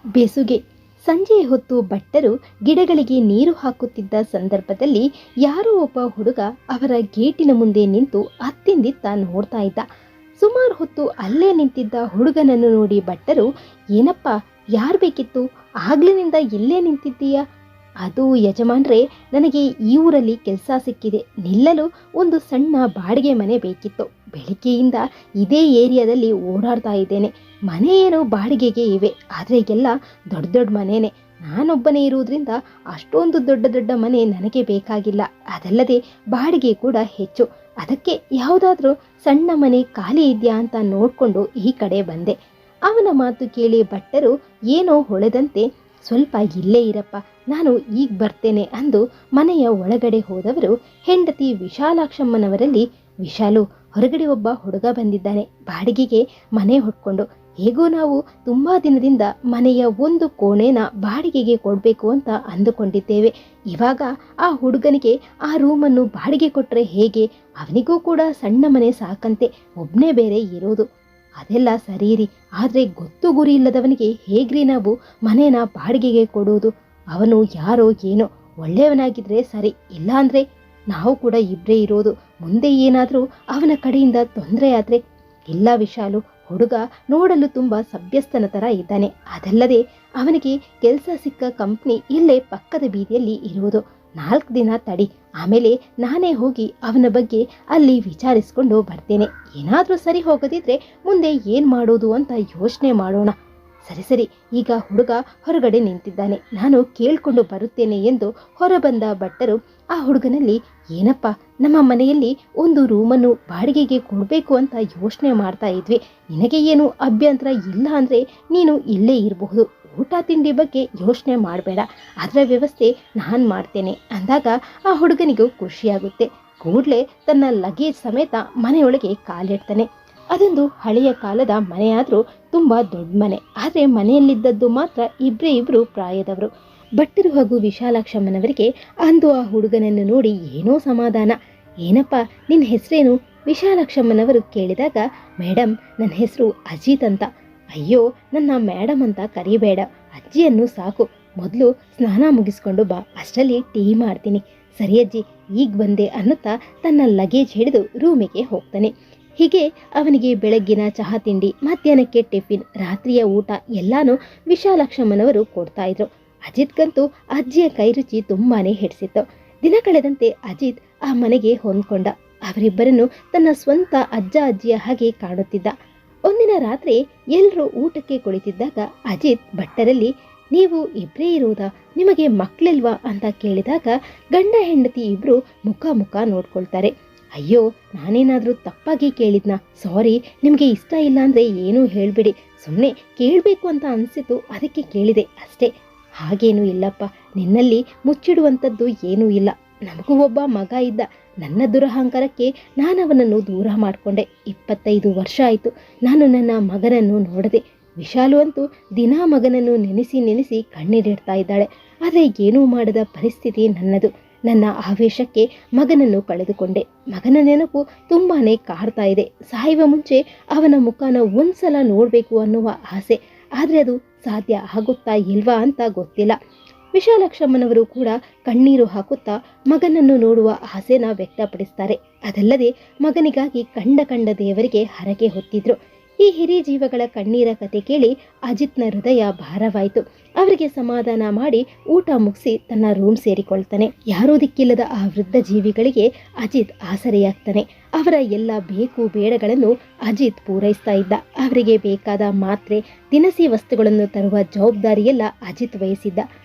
ಬೇಸುಗೆ ಸಂಜೆಯ ಹೊತ್ತು ಭಟ್ಟರು ಗಿಡಗಳಿಗೆ ನೀರು ಹಾಕುತ್ತಿದ್ದ ಸಂದರ್ಭದಲ್ಲಿ ಯಾರೋ ಒಬ್ಬ ಹುಡುಗ ಅವರ ಗೇಟಿನ ಮುಂದೆ ನಿಂತು ಅತ್ತಿಂದಿತ್ತ ನೋಡ್ತಾ ಇದ್ದ. ಸುಮಾರು ಹೊತ್ತು ಅಲ್ಲೇ ನಿಂತಿದ್ದ ಹುಡುಗನನ್ನು ನೋಡಿ ಭಟ್ಟರು, ಏನಪ್ಪ, ಯಾರು ಬೇಕಿತ್ತು? ಆಗ್ಲಿನಿಂದ ಇಲ್ಲೇ ನಿಂತಿದ್ದೀಯ? ಅದು ಯಜಮಾನ್ರೆ, ನನಗೆ ಈ ಊರಲ್ಲಿ ಕೆಲಸ ಸಿಕ್ಕಿದೆ. ನಿಲ್ಲಲು ಒಂದು ಸಣ್ಣ ಬಾಡಿಗೆ ಮನೆ ಬೇಕಿತ್ತು. ಬೆಳಿಗ್ಗೆಯಿಂದ ಇದೇ ಏರಿಯಾದಲ್ಲಿ ಓಡಾಡ್ತಾ ಇದ್ದೇನೆ. ಮನೆ ಏನೋ ಬಾಡಿಗೆಗೆ ಇವೆ, ಆದರೆ ಎಲ್ಲ ದೊಡ್ಡ ದೊಡ್ಡ ಮನೆಯೇ. ನಾನೊಬ್ಬನೇ ಇರುವುದರಿಂದ ಅಷ್ಟೊಂದು ದೊಡ್ಡ ದೊಡ್ಡ ಮನೆ ನನಗೆ ಬೇಕಾಗಿಲ್ಲ. ಅದಲ್ಲದೆ ಬಾಡಿಗೆ ಕೂಡ ಹೆಚ್ಚು. ಅದಕ್ಕೆ ಯಾವುದಾದ್ರೂ ಸಣ್ಣ ಮನೆ ಖಾಲಿ ಇದೆಯಾ ಅಂತ ನೋಡಿಕೊಂಡು ಈ ಕಡೆ ಬಂದೆ. ಅವನ ಮಾತು ಕೇಳಿ ಭಟ್ಟರು ಏನೋ ಹೊಳೆದಂತೆ, ಸ್ವಲ್ಪ ಇಲ್ಲೇ ಇರಪ್ಪ, ನಾನು ಈಗ ಬರ್ತೇನೆ ಅಂದು ಮನೆಯ ಒಳಗಡೆ ಹೋದವರು ಹೆಂಡತಿ ವಿಶಾಲಾಕ್ಷಮ್ಮನವರಲ್ಲಿ, ವಿಶಾಲು, ಹೊರಗಡೆ ಒಬ್ಬ ಹುಡುಗ ಬಂದಿದ್ದಾನೆ ಬಾಡಿಗೆಗೆ ಮನೆ ಹೊಡ್ಕೊಂಡು. ಹೇಗೋ ನಾವು ತುಂಬಾ ದಿನದಿಂದ ಮನೆಯ ಒಂದು ಕೋಣೆನ ಬಾಡಿಗೆಗೆ ಕೊಡಬೇಕು ಅಂತ ಅಂದುಕೊಂಡಿದ್ದೇವೆ. ಇವಾಗ ಆ ಹುಡುಗನಿಗೆ ಆ ರೂಮನ್ನು ಬಾಡಿಗೆ ಕೊಟ್ಟರೆ ಹೇಗೆ? ಅವನಿಗೂ ಕೂಡ ಸಣ್ಣ ಮನೆ ಸಾಕಂತೆ, ಒಬ್ಬನೇ ಬೇರೆ ಇರೋದು. ಅದೆಲ್ಲ ಸರಿರಿ, ಆದರೆ ಗೊತ್ತು ಗುರಿ ಇಲ್ಲದವನಿಗೆ ಹೇಗ್ರಿ ನಾವು ಮನೇನ ಬಾಡಿಗೆಗೆ ಕೊಡುವುದು? ಅವನು ಯಾರೋ ಏನೋ, ಒಳ್ಳೆಯವನಾಗಿದ್ರೆ ಸರಿ, ಇಲ್ಲ ಅಂದರೆ ನಾವು ಕೂಡ ಇಬ್ಬರೇ ಇರೋದು. ಮುಂದೆ ಏನಾದರೂ ಅವನ ಕಡೆಯಿಂದ ತೊಂದರೆ ಆದರೆ? ಇಲ್ಲ ವಿಶಾಲು, ಹುಡುಗ ನೋಡಲು ತುಂಬ ಸಭ್ಯಸ್ಥನ ಥರ ಇದ್ದಾನೆ. ಅದಲ್ಲದೆ ಅವನಿಗೆ ಕೆಲಸ ಸಿಕ್ಕ ಕಂಪ್ನಿ ಇಲ್ಲೇ ಪಕ್ಕದ ಬೀದಿಯಲ್ಲಿ ಇರುವುದು. 4 ದಿನ ತಡಿ, ಆಮೇಲೆ ನಾನೇ ಹೋಗಿ ಅವನ ಬಗ್ಗೆ ಅಲ್ಲಿ ವಿಚಾರಿಸ್ಕೊಂಡು ಬರ್ತೇನೆ. ಏನಾದರೂ ಸರಿ ಹೋಗದಿದ್ರೆ ಮುಂದೆ ಏನು ಮಾಡೋದು ಅಂತ ಯೋಚನೆ ಮಾಡೋಣ. ಸರಿ ಸರಿ, ಈಗ ಹುಡುಗ ಹೊರಗಡೆ ನಿಂತಿದ್ದಾನೆ, ನಾನು ಕೇಳ್ಕೊಂಡು ಬರುತ್ತೇನೆ ಎಂದು ಹೊರಬಂದ ಭಟ್ಟರು ಆ ಹುಡುಗನಲ್ಲಿ, ಏನಪ್ಪ, ನಮ್ಮ ಮನೆಯಲ್ಲಿ ಒಂದು ರೂಮನ್ನು ಬಾಡಿಗೆಗೆ ಕೊಡಬೇಕು ಅಂತ ಯೋಚನೆ ಮಾಡ್ತಾ ಇದ್ವಿ. ನಿನಗೆ ಏನು ಅಭ್ಯಂತರ ಇಲ್ಲ ಅಂದರೆ ನೀನು ಇಲ್ಲೇ ಇರಬಹುದು. ಊಟ ತಿಂಡಿ ಬಗ್ಗೆ ಯೋಚನೆ ಮಾಡಬೇಡ, ಅದರ ವ್ಯವಸ್ಥೆ ನಾನು ಮಾಡ್ತೇನೆ ಅಂದಾಗ ಆ ಹುಡುಗನಿಗೂ ಖುಷಿಯಾಗುತ್ತೆ. ಕೂಡಲೇ ತನ್ನ ಲಗೇಜ್ ಸಮೇತ ಮನೆಯೊಳಗೆ ಕಾಲಿಡ್ತಾನೆ. ಅದೊಂದು ಹಳೆಯ ಕಾಲದ ಮನೆಯಾದರೂ ತುಂಬ ದೊಡ್ಡ ಮನೆ. ಆದರೆ ಮನೆಯಲ್ಲಿದ್ದದ್ದು ಮಾತ್ರ ಇಬ್ಬರು ಪ್ರಾಯದವರು. ಭಟ್ಟರು ಹಾಗೂ ವಿಶಾಲಾಕ್ಷಮ್ಮನವರಿಗೆ ಅಂದು ಆ ಹುಡುಗನನ್ನು ನೋಡಿ ಏನೋ ಸಮಾಧಾನ. ಏನಪ್ಪ, ನಿನ್ನ ಹೆಸರೇನು? ವಿಶಾಲಾಕ್ಷಮ್ಮನವರು ಕೇಳಿದಾಗ, ಮೇಡಮ್, ನನ್ನ ಹೆಸರು ಅಜಿತ್ ಅಂತ. ಅಯ್ಯೋ, ನನ್ನ ಮೇಡಮ್ ಅಂತ ಕರಿಬೇಡ, ಅಜ್ಜಿಯನ್ನು ಸಾಕು. ಮೊದಲು ಸ್ನಾನ ಮುಗಿಸ್ಕೊಂಡು ಬಾ, ಅಷ್ಟರಲ್ಲಿ ಟೀ ಮಾಡ್ತೀನಿ. ಸರಿ ಅಜ್ಜಿ, ಈಗ ಬಂದೆ ಅನ್ನುತ್ತಾ ತನ್ನ ಲಗೇಜ್ ಹಿಡಿದು ರೂಮಿಗೆ ಹೋಗ್ತಾನೆ. ಹೀಗೆ ಅವನಿಗೆ ಬೆಳಗ್ಗಿನ ಚಹಾ ತಿಂಡಿ, ಮಧ್ಯಾಹ್ನಕ್ಕೆ ಟಿಫಿನ್, ರಾತ್ರಿಯ ಊಟ ಎಲ್ಲಾನು ವಿಶಾಲಾಕ್ಷಮ್ಮನವರು ಕೊಡ್ತಾ ಇದ್ರು. ಅಜಿತ್ಗಂತೂ ಅಜ್ಜಿಯ ಕೈರುಚಿ ತುಂಬಾನೇ ಹಿಡಿಸಿತ್ತು. ದಿನ ಕಳೆದಂತೆ ಅಜಿತ್ ಆ ಮನೆಗೆ ಹೊಂದ್ಕೊಂಡ. ಅವರಿಬ್ಬರನ್ನು ತನ್ನ ಸ್ವಂತ ಅಜ್ಜ ಅಜ್ಜಿಯ ಹಾಗೆ ಕಾಣುತ್ತಿದ್ದ. ಒಂದಿನ ರಾತ್ರಿ ಎಲ್ಲರೂ ಊಟಕ್ಕೆ ಕುಳಿತಿದ್ದಾಗ ಅಜಿತ್ ಭಟ್ಟರಲ್ಲಿ, ನೀವು ಇಬ್ಬರೇ ಇರುವುದಾ? ನಿಮಗೆ ಮಕ್ಕಳಿಲ್ವಾ ಅಂತ ಕೇಳಿದಾಗ ಗಂಡ ಹೆಂಡತಿ ಇಬ್ರು ಮುಖ ಮುಖ ನೋಡ್ಕೊಳ್ತಾರೆ. ಅಯ್ಯೋ, ನಾನೇನಾದರೂ ತಪ್ಪಾಗಿ ಕೇಳಿದ್ನಾ? ಸಾರಿ, ನಿಮಗೆ ಇಷ್ಟ ಇಲ್ಲ ಅಂದರೆ ಏನೂ ಹೇಳಬೇಡಿ, ಸುಮ್ಮನೆ ಕೇಳಬೇಕು ಅಂತ ಅನಿಸಿತು, ಅದಕ್ಕೆ ಕೇಳಿದೆ ಅಷ್ಟೇ. ಹಾಗೇನೂ ಇಲ್ಲಪ್ಪ, ನಿನ್ನಲ್ಲಿ ಮುಚ್ಚಿಡುವಂಥದ್ದು ಏನೂ ಇಲ್ಲ. ನಮಗೂ ಒಬ್ಬ ಮಗ ಇದ್ದ. ನನ್ನ ದುರಹಂಕಾರಕ್ಕೆ ನಾನು ಅವನನ್ನು ದೂರ ಮಾಡಿಕೊಂಡೆ. 25 ವರ್ಷ ಆಯಿತು ನಾನು ನನ್ನ ಮಗನನ್ನು ನೋಡದೆ. ವಿಶಾಲು ಅಂತೂ ದಿನಾ ಮಗನನ್ನು ನೆನೆಸಿ ಕಣ್ಣೀರಿಡ್ತಾ ಇದ್ದಾಳೆ. ಆದರೆ ಏನೂ ಮಾಡದ ಪರಿಸ್ಥಿತಿ ನನ್ನದು. ನನ್ನ ಆವೇಶಕ್ಕೆ ಮಗನನ್ನು ಕಳೆದುಕೊಂಡೆ. ಮಗನ ನೆನಪು ತುಂಬಾನೇ ಕಾಡ್ತಾ ಇದೆ. ಸಾಯುವ ಮುಂಚೆ ಅವನ ಮುಖನ ಒಂದ್ಸಲ ನೋಡಬೇಕು ಅನ್ನುವ ಆಸೆ. ಆದರೆ ಅದು ಸಾಧ್ಯ ಆಗುತ್ತಾ ಇಲ್ವಾ ಅಂತ ಗೊತ್ತಿಲ್ಲ. ವಿಶಾಲಾಕ್ಷಮ್ಮನವರು ಕೂಡ ಕಣ್ಣೀರು ಹಾಕುತ್ತಾ ಮಗನನ್ನು ನೋಡುವ ಆಸೆನ ವ್ಯಕ್ತಪಡಿಸ್ತಾರೆ. ಅದಲ್ಲದೆ ಮಗನಿಗಾಗಿ ಕಂಡ ದೇವರಿಗೆ ಹರಕೆ ಹೊತ್ತಿದ್ರು. ಈ ಹಿರಿಯ ಜೀವಗಳ ಕಣ್ಣೀರ ಕತೆ ಕೇಳಿ ಅಜಿತ್ನ ಹೃದಯ ಭಾರವಾಯಿತು. ಅವರಿಗೆ ಸಮಾಧಾನ ಮಾಡಿ ಊಟ ಮುಗಿಸಿ ತನ್ನ ರೂಮ್ ಸೇರಿಕೊಳ್ತಾನೆ. ಯಾರೂ ದಿಕ್ಕಿಲ್ಲದ ಆ ವೃದ್ಧ ಜೀವಿಗಳಿಗೆ ಅಜಿತ್ ಆಸರೆಯಾಗ್ತಾನೆ. ಅವರ ಎಲ್ಲ ಬೇಕು ಬೇಡಗಳನ್ನು ಅಜಿತ್ ಪೂರೈಸ್ತಾ ಇದ್ದ. ಅವರಿಗೆ ಬೇಕಾದ ಮಾತ್ರೆ, ದಿನಸಿ ವಸ್ತುಗಳನ್ನು ತರುವ ಜವಾಬ್ದಾರಿಯೆಲ್ಲ ಅಜಿತ್ ವಹಿಸಿದ್ದ.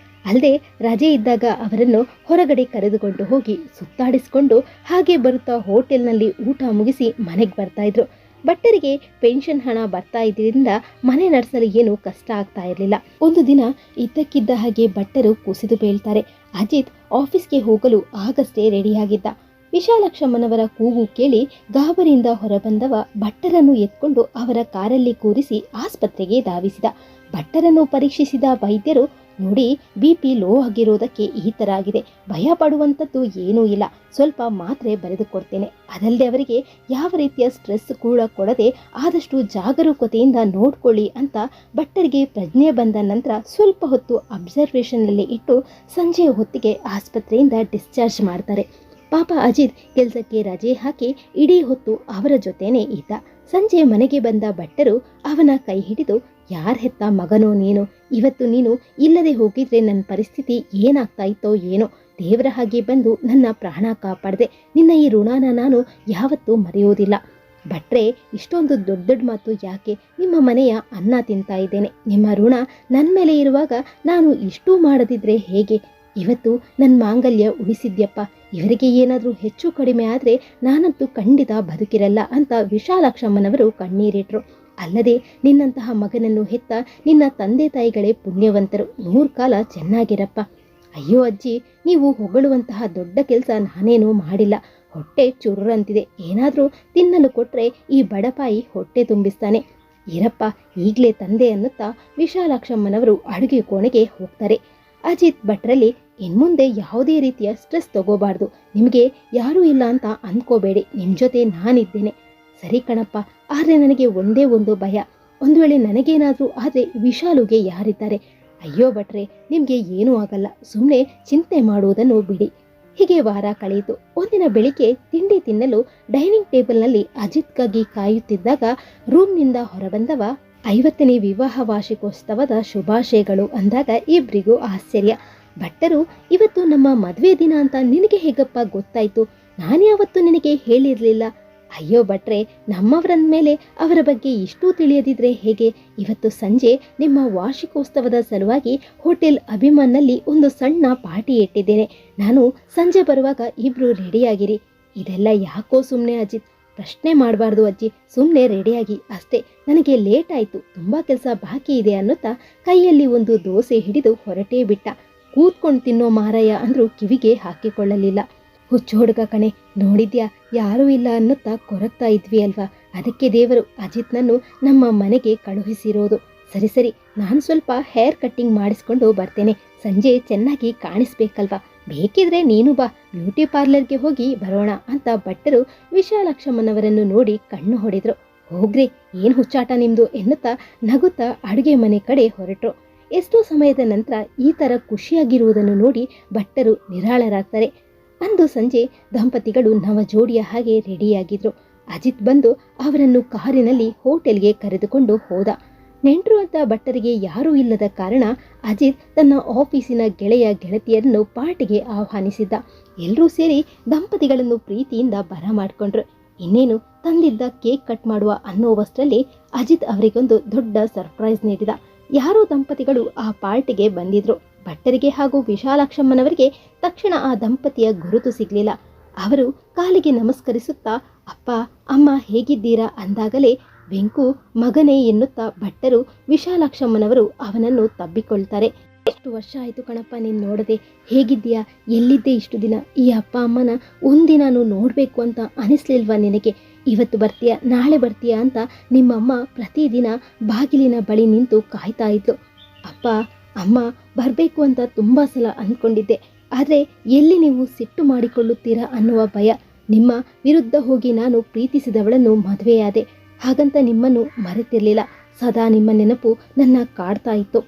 ಅಲ್ಲದೆ ರಜೆ ಇದ್ದಾಗ ಅವರನ್ನು ಹೊರಗಡೆ ಕರೆದುಕೊಂಡು ಹೋಗಿ ಸುತ್ತಾಡಿಸಿಕೊಂಡು ಹಾಗೆ ಬರುತ್ತಾ ಹೋಟೆಲ್ನಲ್ಲಿ ಊಟ ಮುಗಿಸಿ ಮನೆಗೆ ಬರ್ತಾ ಇದ್ರು. ಭಟ್ಟರಿಗೆ ಪೆನ್ಷನ್ ಹಣ ಬರ್ತಾ ಇದ್ದರಿಂದ ಮನೆ ನಡೆಸಲು ಏನು ಕಷ್ಟ ಆಗ್ತಾ ಇರಲಿಲ್ಲ. ಒಂದು ದಿನ ಇದ್ದಕ್ಕಿದ್ದ ಹಾಗೆ ಭಟ್ಟರು ಕುಸಿದು ಬೀಳ್ತಾರೆ. ಅಜಿತ್ ಆಫೀಸ್ಗೆ ಹೋಗಲು ಆಗಷ್ಟೇ ರೆಡಿಯಾಗಿದ್ದ. ವಿಶಾಲಾಕ್ಷಮ್ಮನವರ ಕೂಗು ಕೇಳಿ ಗಾಬರಿಯಿಂದ ಹೊರಬಂದವ ಭಟ್ಟರನ್ನು ಎತ್ಕೊಂಡು ಅವರ ಕಾರಲ್ಲಿ ಕೂರಿಸಿ ಆಸ್ಪತ್ರೆಗೆ ಧಾವಿಸಿದ. ಭಟ್ಟರನ್ನು ಪರೀಕ್ಷಿಸಿದ ವೈದ್ಯರು, ನೋಡಿ, BP ಲೋ ಆಗಿರೋದಕ್ಕೆ ಈ ಥರ ಆಗಿದೆ. ಭಯ ಪಡುವಂಥದ್ದು ಏನೂ ಇಲ್ಲ, ಸ್ವಲ್ಪ ಮಾತ್ರೆ ಬರೆದು ಕೊಡ್ತೇನೆ. ಅದಲ್ಲದೆ ಅವರಿಗೆ ಯಾವ ರೀತಿಯ ಸ್ಟ್ರೆಸ್ ಕೂಡ ಕೊಡದೆ ಆದಷ್ಟು ಜಾಗರೂಕತೆಯಿಂದ ನೋಡ್ಕೊಳ್ಳಿ ಅಂತ ಭಟ್ಟರಿಗೆ ಪ್ರಜ್ಞೆ ಬಂದ ನಂತರ ಸ್ವಲ್ಪ ಹೊತ್ತು ಅಬ್ಸರ್ವೇಷನ್ನಲ್ಲಿ ಇಟ್ಟು ಸಂಜೆಯ ಹೊತ್ತಿಗೆ ಆಸ್ಪತ್ರೆಯಿಂದ ಡಿಸ್ಚಾರ್ಜ್ ಮಾಡ್ತಾರೆ. ಪಾಪ ಅಜಿತ್ ಕೆಲಸಕ್ಕೆ ರಜೆ ಹಾಕಿ ಇಡೀ ಹೊತ್ತು ಅವರ ಜೊತೆನೇ ಇದ್ದ. ಸಂಜೆ ಮನೆಗೆ ಬಂದ ಭಟ್ಟರು ಅವನ ಕೈ ಹಿಡಿದು, ಯಾರ ಹೆತ್ತ ಮಗನೋ ನೀನು, ಇವತ್ತು ನೀನು ಇಲ್ಲದೆ ಹೋಗಿದ್ರೆ ನನ್ನ ಪರಿಸ್ಥಿತಿ ಏನಾಗ್ತಾ ಇತ್ತೋ ಏನೋ, ದೇವರ ಹಾಗೆ ಬಂದು ನನ್ನ ಪ್ರಾಣ ಕಾಪಾಡಿದೆ, ನಿನ್ನ ಈ ಋಣನ ನಾನು ಯಾವತ್ತೂ ಮರೆಯೋದಿಲ್ಲ. ಭಟ್ರೆ, ಇಷ್ಟೊಂದು ದೊಡ್ಡ ದೊಡ್ಡ ಮಾತು ಯಾಕೆ? ನಿಮ್ಮ ಮನೆಯ ಅನ್ನ ತಿಂತಾ ಇದ್ದೇನೆ, ನಿಮ್ಮ ಋಣ ನನ್ನ ಮೇಲೆ ಇರುವಾಗ ನಾನು ಇಷ್ಟೂ ಮಾಡದಿದ್ರೆ ಹೇಗೆ? ಇವತ್ತು ನನ್ನ ಮಾಂಗಲ್ಯ ಉಳಿಸಿದ್ಯಪ್ಪ, ಇವರಿಗೆ ಏನಾದರೂ ಹೆಚ್ಚು ಕಡಿಮೆ ಆದರೆ ನಾನಂತೂ ಖಂಡಿತ ಬದುಕಿರಲ್ಲ ಅಂತ ವಿಶಾಲಾಕ್ಷಮ್ಮನವರು ಕಣ್ಣೀರಿಟ್ರು. ಅಲ್ಲದೆ ನಿನ್ನಂತಹ ಮಗನನ್ನು ಹೆತ್ತ ನಿನ್ನ ತಂದೆ ತಾಯಿಗಳೇ ಪುಣ್ಯವಂತರು, 100 ಕಾಲ ಚೆನ್ನಾಗಿರಪ್ಪ. ಅಯ್ಯೋ ಅಜ್ಜಿ, ನೀವು ಹೊಗಳುವಂತಹ ದೊಡ್ಡ ಕೆಲಸ ನಾನೇನೂ ಮಾಡಿಲ್ಲ. ಹೊಟ್ಟೆ ಚುರ್ರಂತಿದೆ, ಏನಾದರೂ ತಿನ್ನಲು ಕೊಟ್ಟರೆ ಈ ಬಡಪಾಯಿ ಹೊಟ್ಟೆ ತುಂಬಿಸ್ತಾನೆ. ಇರಪ್ಪ ಈಗಲೇ ತಂದೆ ಅನ್ನುತ್ತಾ ವಿಶಾಲಾಕ್ಷಮ್ಮನವರು ಅಡುಗೆ ಕೋಣೆಗೆ ಹೋಗ್ತಾರೆ. ಅಜಿತ್ ಭಟ್ರಲ್ಲಿ, ಇನ್ಮುಂದೆ ಯಾವುದೇ ರೀತಿಯ ಸ್ಟ್ರೆಸ್ ತಗೋಬಾರ್ದು, ನಿಮಗೆ ಯಾರೂ ಇಲ್ಲ ಅಂತ ಅಂದ್ಕೋಬೇಡಿ, ನಿಮ್ಮ ಜೊತೆ ನಾನಿದ್ದೇನೆ. ಸರಿ ಕಣಪ್ಪ, ಆದರೆ ನನಗೆ ಒಂದೇ ಒಂದು ಭಯ, ಒಂದು ವೇಳೆ ನನಗೇನಾದರೂ ಆದರೆ ವಿಶಾಲುಗೆ ಯಾರಿದ್ದಾರೆ? ಅಯ್ಯೋ ಭಟ್ರೆ, ನಿಮಗೆ ಏನೂ ಆಗಲ್ಲ, ಸುಮ್ಮನೆ ಚಿಂತೆ ಮಾಡುವುದನ್ನು ಬಿಡಿ. ಹೀಗೆ ವಾರ ಕಳೆಯಿತು. ಒಂದಿನ ಬೆಳಿಗ್ಗೆ ತಿಂಡಿ ತಿನ್ನಲು ಡೈನಿಂಗ್ ಟೇಬಲ್ನಲ್ಲಿ ಅಜಿತ್ಗಾಗಿ ಕಾಯುತ್ತಿದ್ದಾಗ ರೂಮ್ನಿಂದ ಹೊರಬಂದವ, 50ನೇ ವಿವಾಹ ವಾರ್ಷಿಕೋತ್ಸವದ ಶುಭಾಶಯಗಳು ಅಂದಾಗ ಇಬ್ಬರಿಗೂ ಆಶ್ಚರ್ಯ. ಭಟ್ಟರು, ಇವತ್ತು ನಮ್ಮ ಮದುವೆ ದಿನ ಅಂತ ನಿನಗೆ ಹೇಗಪ್ಪ ಗೊತ್ತಾಯ್ತು? ನಾನ್ಯಾವತ್ತೂ ನಿನಗೆ ಹೇಳಿರಲಿಲ್ಲ. ಅಯ್ಯೋ ಭಟ್ರೆ, ನಮ್ಮವರಂದ ಮೇಲೆ ಅವರ ಬಗ್ಗೆ ಇಷ್ಟೂ ತಿಳಿಯದಿದ್ರೆ ಹೇಗೆ? ಇವತ್ತು ಸಂಜೆ ನಿಮ್ಮ ವಾರ್ಷಿಕೋತ್ಸವದ ಸಲುವಾಗಿ ಹೋಟೆಲ್ ಅಭಿಮಾನ್ನಲ್ಲಿ ಒಂದು ಸಣ್ಣ ಪಾರ್ಟಿ ಇಟ್ಟಿದ್ದೇನೆ. ನಾನು ಸಂಜೆ ಬರುವಾಗ ಇಬ್ರು ರೆಡಿಯಾಗಿರಿ. ಇದೆಲ್ಲ ಯಾಕೋ ಸುಮ್ಮನೆ ಅಜಿತ್? ಪ್ರಶ್ನೆ ಮಾಡಬಾರ್ದು ಅಜ್ಜಿ, ಸುಮ್ಮನೆ ರೆಡಿಯಾಗಿ ಅಷ್ಟೇ, ನನಗೆ ಲೇಟ್ ಆಯಿತು, ತುಂಬ ಕೆಲಸ ಬಾಕಿ ಇದೆ ಅನ್ನುತ್ತಾ ಕೈಯಲ್ಲಿ ಒಂದು ದೋಸೆ ಹಿಡಿದು ಹೊರಟೇ ಬಿಟ್ಟ. ಕೂತ್ಕೊಂಡು ತಿನ್ನೋ ಮಾರಾಯ ಅಂದ್ರೂ ಕಿವಿಗೆ ಹಾಕಿಕೊಳ್ಳಲಿಲ್ಲ. ಹುಚ್ಚು ಹುಡುಗ ಕಣೆ, ನೋಡಿದ್ಯಾ ಯಾರೂ ಇಲ್ಲ ಅನ್ನುತ್ತಾ ಕೊರಗ್ತಾ ಇದ್ವಿ ಅಲ್ವಾ? ಅದಕ್ಕೆ ದೇವರು ಅಜಿತ್ನನ್ನು ನಮ್ಮ ಮನೆಗೆ ಕಳುಹಿಸಿರೋದು. ಸರಿ ಸರಿ, ನಾನು ಸ್ವಲ್ಪ ಹೇರ್ ಕಟ್ಟಿಂಗ್ ಮಾಡಿಸ್ಕೊಂಡು ಬರ್ತೇನೆ, ಸಂಜೆ ಚೆನ್ನಾಗಿ ಕಾಣಿಸ್ಬೇಕಲ್ವಾ? ಬೇಕಿದ್ರೆ ನೀನು ಬಾ, ಬ್ಯೂಟಿ ಪಾರ್ಲರ್ಗೆ ಹೋಗಿ ಬರೋಣ ಅಂತ ಭಟ್ಟರು ವಿಶಾಲಾಕ್ಷಮ್ಮನವರನ್ನು ನೋಡಿ ಕಣ್ಣು ಹೊಡೆದ್ರು. ಹೋಗ್ರಿ, ಏನು ಹುಚ್ಚಾಟ ನಿಮ್ದು ಎನ್ನುತ್ತಾ ನಗುತ್ತಾ ಅಡುಗೆ ಮನೆ ಕಡೆ ಹೊರಟರು. ಎಷ್ಟೋ ಸಮಯದ ನಂತರ ಈ ಥರ ಖುಷಿಯಾಗಿರುವುದನ್ನು ನೋಡಿ ಭಟ್ಟರು ನಿರಾಳರಾಗ್ತಾರೆ. ಅಂದು ಸಂಜೆ ದಂಪತಿಗಳು ನವ ಜೋಡಿಯ ಹಾಗೆ ರೆಡಿಯಾಗಿದ್ರು. ಅಜಿತ್ ಬಂದು ಅವರನ್ನು ಕಾರಿನಲ್ಲಿ ಹೋಟೆಲ್ಗೆ ಕರೆದುಕೊಂಡು ಹೋದ. ನೆಂಟರು ಅಂತ ಭಟ್ಟರಿಗೆ ಯಾರೂ ಇಲ್ಲದ ಕಾರಣ ಅಜಿತ್ ತನ್ನ ಆಫೀಸಿನ ಗೆಳೆಯ ಗೆಳತಿಯರನ್ನು ಪಾರ್ಟಿಗೆ ಆಹ್ವಾನಿಸಿದ್ದ. ಎಲ್ಲರೂ ಸೇರಿ ದಂಪತಿಗಳನ್ನು ಪ್ರೀತಿಯಿಂದ ಬರಮಾಡ್ಕೊಂಡ್ರು. ಇನ್ನೇನು ತಂದಿದ್ದ ಕೇಕ್ ಕಟ್ ಮಾಡುವ ಅನ್ನೋವಷ್ಟರಲ್ಲಿ ಅಜಿತ್ ಅವರಿಗೊಂದು ದೊಡ್ಡ ಸರ್ಪ್ರೈಸ್ ನೀಡಿದ. ಯಾರೋ ದಂಪತಿಗಳು ಆ ಪಾರ್ಟಿಗೆ ಬಂದಿದ್ರು. ಭಟ್ಟರಿಗೆ ಹಾಗೂ ವಿಶಾಲಾಕ್ಷಮ್ಮನವರಿಗೆ ತಕ್ಷಣ ಆ ದಂಪತಿಯ ಗುರುತು ಸಿಗಲಿಲ್ಲ. ಅವರು ಕಾಲಿಗೆ ನಮಸ್ಕರಿಸುತ್ತಾ ಅಪ್ಪ ಅಮ್ಮ ಹೇಗಿದ್ದೀರಾ ಅಂದಾಗಲೇ ಬೆಂಕು ಮಗನೇ ಎನ್ನುತ್ತಾ ಭಟ್ಟರು ವಿಶಾಲಾಕ್ಷಮ್ಮನವರು ಅವನನ್ನು ತಬ್ಬಿಕೊಳ್ತಾರೆ. ಎಷ್ಟು ವರ್ಷ ಆಯಿತು ಕಣಪ್ಪ ನೀನು ನೋಡದೆ, ಹೇಗಿದ್ದೀಯಾ, ಎಲ್ಲಿದ್ದೆ ಇಷ್ಟು ದಿನ? ಈ ಅಪ್ಪ ಅಮ್ಮನ ಒಂದಿನಾನು ನೋಡಬೇಕು ಅಂತ ಅನಿಸ್ಲಿಲ್ವಾ ನಿನಗೆ? ಇವತ್ತು ಬರ್ತೀಯಾ ನಾಳೆ ಬರ್ತೀಯಾ ಅಂತ ನಿಮ್ಮಮ್ಮ ಪ್ರತಿದಿನ ಬಾಗಿಲಿನ ಬಳಿ ನಿಂತು ಕಾಯ್ತಾ ಇದ್ಲು. ಅಪ್ಪ ಅಮ್ಮ ಬರಬೇಕು ಅಂತ ತುಂಬ ಸಲ ಅಂದ್ಕೊಂಡಿದ್ದೆ, ಆದರೆ ಎಲ್ಲಿ ನೀವು ಸಿಟ್ಟು ಮಾಡಿಕೊಳ್ಳುತ್ತೀರಾ ಅನ್ನುವ ಭಯ. ನಿಮ್ಮ ವಿರುದ್ಧ ಹೋಗಿ ನಾನು ಪ್ರೀತಿಸಿದವಳನ್ನು ಮದುವೆಯಾದೆ, ಹಾಗಂತ ನಿಮ್ಮನ್ನು ಮರೆತಿರಲಿಲ್ಲ. ಸದಾ ನಿಮ್ಮ ನೆನಪು ನನ್ನ ಕಾಡ್ತಾ ಇತ್ತು.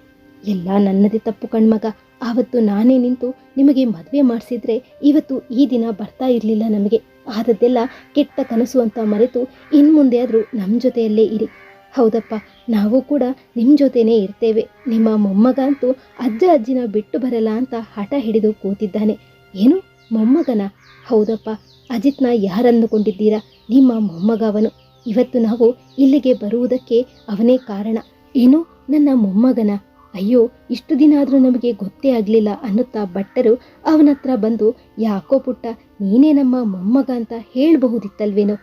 ಎಲ್ಲ ನನ್ನದೇ ತಪ್ಪು ಕಣ್ಮಗ. ಆವತ್ತು ನಾನೇ ನಿಂತು ನಿಮಗೆ ಮದುವೆ ಮಾಡಿಸಿದ್ರೆ ಇವತ್ತು ಈ ದಿನ ಬರ್ತಾ ಇರಲಿಲ್ಲ. ನಮಗೆ ಆದದ್ದೆಲ್ಲ ಕೆಟ್ಟ ಕನಸು ಅಂತ ಮರೆತು ಇನ್ಮುಂದೆ ಆದರೂ ನಮ್ಮ ಜೊತೆಯಲ್ಲೇ ಇರಿ. ಹೌದಪ್ಪ, ನಾವು ಕೂಡ ನಿಮ್ಮ ಜೊತೆನೇ ಇರ್ತೇವೆ. ನಿಮ್ಮ ಮೊಮ್ಮಗ ಅಂತೂ ಅಜ್ಜ ಅಜ್ಜಿನ ಬಿಟ್ಟು ಬರಲ್ಲ ಅಂತ ಹಠ ಹಿಡಿದು ಕೂತಿದ್ದಾನೆ. ಏನು ಮೊಮ್ಮಗನ? ಹೌದಪ್ಪ, ಅಜಿತ್ನ ಯಾರಂದುಕೊಂಡಿದ್ದೀರಾ? ನಿಮ್ಮ ಮೊಮ್ಮಗ ಅವನು. ಇವತ್ತು ನಾವು ಇಲ್ಲಿಗೆ ಬರುವುದಕ್ಕೆ ಅವನೇ ಕಾರಣ. ಏನು ನನ್ನ ಮೊಮ್ಮಗನ? ಅಯ್ಯೋ, ಇಷ್ಟು ದಿನ ಆದರೂ ನಮಗೆ ಗೊತ್ತೇ ಆಗಲಿಲ್ಲ ಅನ್ನುತ್ತಾ ಭಟ್ಟರು ಅವನತ್ರ ಬಂದು, ಯಾಕೋ ಪುಟ್ಟ, ನೀನೇ ನಮ್ಮ ಮೊಮ್ಮಗ ಅಂತ ಹೇಳಬಹುದಿತ್ತಲ್ವೇನೋ?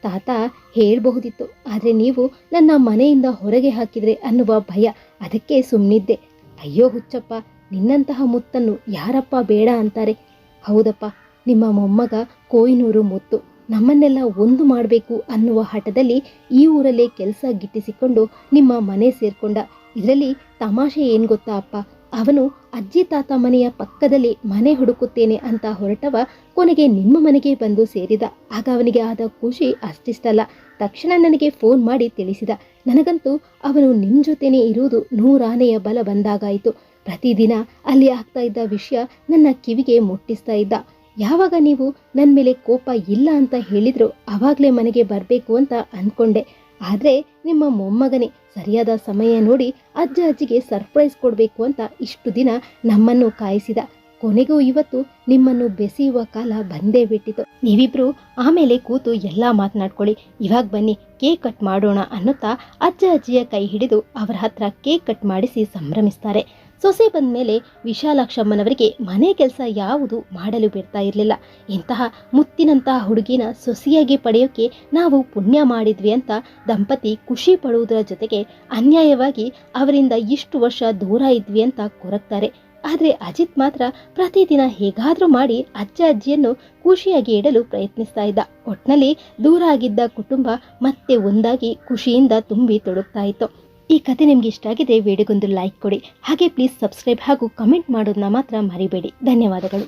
ತಾತ ಹೇಳಬಹುದಿತ್ತು, ಆದರೆ ನೀವು ನನ್ನ ಮನೆಯಿಂದ ಹೊರಗೆ ಹಾಕಿದ್ರೆ ಅನ್ನುವ ಭಯ, ಅದಕ್ಕೆ ಸುಮ್ಮನಿದ್ದೆ. ಅಯ್ಯೋ ಹುಚ್ಚಪ್ಪ, ನಿನ್ನಂತಹ ಮುತ್ತನ್ನು ಯಾರಪ್ಪ ಬೇಡ ಅಂತಾರೆ? ಹೌದಪ್ಪ, ನಿಮ್ಮ ಮೊಮ್ಮಗ ಕೊಯ್ನೂರು ಮುತ್ತು. ನಮ್ಮನ್ನೆಲ್ಲ ಒಂದು ಮಾಡಬೇಕು ಅನ್ನುವ ಹಠದಲ್ಲಿ ಈ ಊರಲ್ಲೇ ಕೆಲಸ ಗಿಟ್ಟಿಸಿಕೊಂಡು ನಿಮ್ಮ ಮನೆ ಸೇರ್ಕೊಂಡ. ಇದರಲ್ಲಿ ತಮಾಷೆ ಏನು ಗೊತ್ತಾ ಅಪ್ಪ? ಅವನು ಅಜ್ಜಿ ತಾತ ಮನೆಯ ಪಕ್ಕದಲ್ಲಿ ಮನೆ ಹುಡುಕುತ್ತೇನೆ ಅಂತ ಹೊರಟವ ಕೊನೆಗೆ ನಿಮ್ಮ ಮನೆಗೆ ಬಂದು ಸೇರಿದ. ಆಗ ಅವನಿಗೆ ಆದ ಖುಷಿ ಅಷ್ಟಿಷ್ಟಲ್ಲ. ತಕ್ಷಣ ನನಗೆ ಫೋನ್ ಮಾಡಿ ತಿಳಿಸಿದ. ನನಗಂತೂ ಅವನು ನಿಮ್ಮ ಜೊತೆನೇ ಇರುವುದು 100 ಆನೆಯ ಬಲ ಬಂದಾಗಾಯಿತು. ಪ್ರತಿದಿನ ಅಲ್ಲಿ ಆಗ್ತಾ ಇದ್ದ ವಿಷಯ ನನ್ನ ಕಿವಿಗೆ ಮುಟ್ಟಿಸ್ತಾ ಇದ್ದ. ಯಾವಾಗ ನೀವು ನನ್ನ ಮೇಲೆ ಕೋಪ ಇಲ್ಲ ಅಂತ ಹೇಳಿದ್ರು ಆವಾಗಲೇ ಮನೆಗೆ ಬರಬೇಕು ಅಂತ ಅಂದ್ಕೊಂಡೆ. ಆದರೆ ನಿಮ್ಮ ಮೊಮ್ಮಗನೇ ಸರಿಯಾದ ಸಮಯ ನೋಡಿ ಅಜ್ಜ ಅಜ್ಜಿಗೆ ಸರ್ಪ್ರೈಸ್ ಕೊಡಬೇಕು ಅಂತ ಇಷ್ಟು ದಿನ ನಮ್ಮನ್ನು ಕಾಯಿಸಿದ. ಕೊನೆಗೂ ಇವತ್ತು ನಿಮ್ಮನ್ನು ಬೆಸೆಯುವ ಕಾಲ ಬಂದೇ ಬಿಟ್ಟಿತು. ನೀವಿಬ್ರು ಆಮೇಲೆ ಕೂತು ಎಲ್ಲ ಮಾತನಾಡ್ಕೊಳ್ಳಿ, ಇವಾಗ ಬನ್ನಿ ಕೇಕ್ ಕಟ್ ಮಾಡೋಣ ಅನ್ನುತ್ತಾ ಅಜ್ಜ ಅಜ್ಜಿಯ ಕೈ ಹಿಡಿದು ಅವರ ಹತ್ರ ಕೇಕ್ ಕಟ್ ಮಾಡಿಸಿ ಸಂಭ್ರಮಿಸ್ತಾರೆ. ಸೊಸೆ ಬಂದ ಮೇಲೆ ವಿಶಾಲಾಕ್ಷಮ್ಮನವರಿಗೆ ಮನೆ ಕೆಲಸ ಯಾವುದು ಮಾಡಲು ಬಿಡ್ತಾ ಇರಲಿಲ್ಲ. ಇಂತಹ ಮುತ್ತಿನಂತಹ ಹುಡುಗಿನ ಸೊಸೆಯಾಗಿ ಪಡೆಯೋಕೆ ನಾವು ಪುಣ್ಯ ಮಾಡಿದ್ವಿ ಅಂತ ದಂಪತಿ ಖುಷಿ ಪಡುವುದರ ಜೊತೆಗೆ ಅನ್ಯಾಯವಾಗಿ ಅವರಿಂದ ಇಷ್ಟು ವರ್ಷ ದೂರ ಇದ್ವಿ ಅಂತ ಕೊರಗ್ತಾರೆ. ಆದರೆ ಅಜಿತ್ ಮಾತ್ರ ಪ್ರತಿದಿನ ಹೇಗಾದರೂ ಮಾಡಿ ಅಜ್ಜ ಅಜ್ಜಿಯನ್ನು ಖುಷಿಯಾಗಿ ಇಡಲು ಪ್ರಯತ್ನಿಸ್ತಾ ಇದ್ದ. ಒಟ್ನಲ್ಲಿ ದೂರ ಆಗಿದ್ದ ಕುಟುಂಬ ಮತ್ತೆ ಒಂದಾಗಿ ಖುಷಿಯಿಂದ ತುಂಬಿ ತೊಡಗ್ತಾ ಇತ್ತು. ಈ ಕತೆ ನಿಮ್ಗೆ ಇಷ್ಟ ಆಗಿದೆ, ವಿಡಿಯೋಗೊಂದು ಲೈಕ್ ಕೊಡಿ. ಹಾಗೆ ಪ್ಲೀಸ್ ಸಬ್ಸ್ಕ್ರೈಬ್ ಹಾಗೂ ಕಮೆಂಟ್ ಮಾಡೋದನ್ನ ಮಾತ್ರ ಮರಿಬೇಡಿ. ಧನ್ಯವಾದಗಳು.